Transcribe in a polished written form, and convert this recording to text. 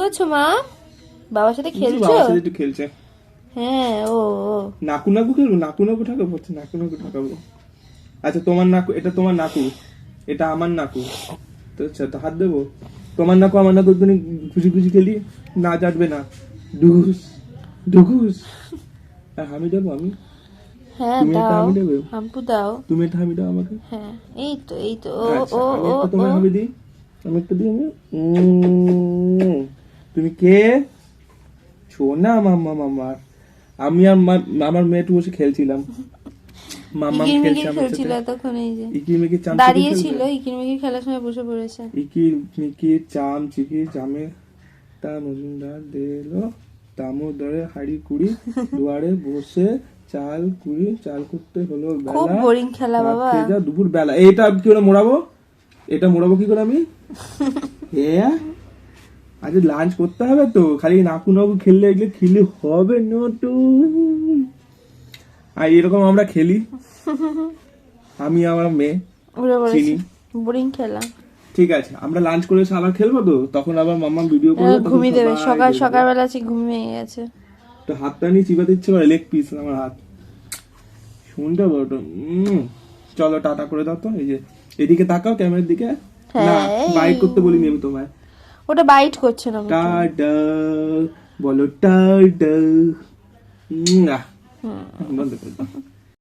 করছো মা? বাবার সাথে খেলছো? বাবার সাথে একটু খেলছে। হ্যাঁ ও ও নাকু নাকু খেলবো, নাকু নাকু ঠাকাবো, নাকু নাকু ঠাকাবো। আচ্ছা তোমার নাকু, এটা তোমার নাকু, এটা আমার নাকু, তো আচ্ছা তো হাত দেবো। তোমার নাকু আমার নাকু একটু খুশি খুশি খেলি, না যাটবে না, ডুগুস ডুগুস। আর হামি দেবো আমি, হ্যাঁ তুমি একটা দাও, হামি দেবে, হাম্পু দাও। তুমি একটা হামি দাও আমাকে। হ্যাঁ এই তো ও আচ্ছা ও আমি ও একটা ও তোমার হামি দিই, আমি একটা দিই আমি। তুমি কে? শোনা মাম্মা মামার, আমি আর আমার মেয়েটু বসে খেলছিলাম, মাম্মাম ইকির খেলছে মিকির আমার সাথে। খেলছিল এতক্ষণ, এই যে ইকি মিকি চাম চিকি দাঁড়িয়ে খেলবে, ছিল, ইকির মিকির খেলার সময় বসে পড়েছে। ইকি মিকি চাম চিকি চামে তা মজুমদার দিলো দামোদরে হাড়ি কুড়ি দুয়ারে বসে চাল কুড়ি, চাল করতে হলো খুব বেলা, বোরিং খেলা ভাত বাবা। খেয়ে যা দুপুর বেলা। এইটা কি করে মোড়াবো, এটা মোড়াবো কি করে আমি? হ্যাঁ আজ লাঞ্চ করতে হবে তো, খালি নাকু নাকু খেললে এগুলো খেলে হবে নটু। আর এরকম আমরা খেলি, আমি আমার মেয়ে উড়ে চিনি। পড়েছে, বোরিং খেলা। ঠিক আছে আমরা লাঞ্চ করে এসে আবার খেলবো তো, তখন আবার মাম্মা ভিডিও করবে, তখন ঘুমিয়ে দেবে, সবাই সকাল দেখবে। সকালবেলা ঘুমিয়ে গেছে। তো হাতটা নিয়ে চিবাতে ইচ্ছে করে, লেগ পিস আমার হাত, শুনতে বড়। চলো টাটা করে দাও তো, এই যে এদিকে তাকাও ক্যামেরার দিকে। না হ্যাঁ, বাইক করতে বলিনি আমি তোমায়। ওটা বাইট করছে না মোটেও। টাটা বলো, টাটা। বন্ধ করে দাও।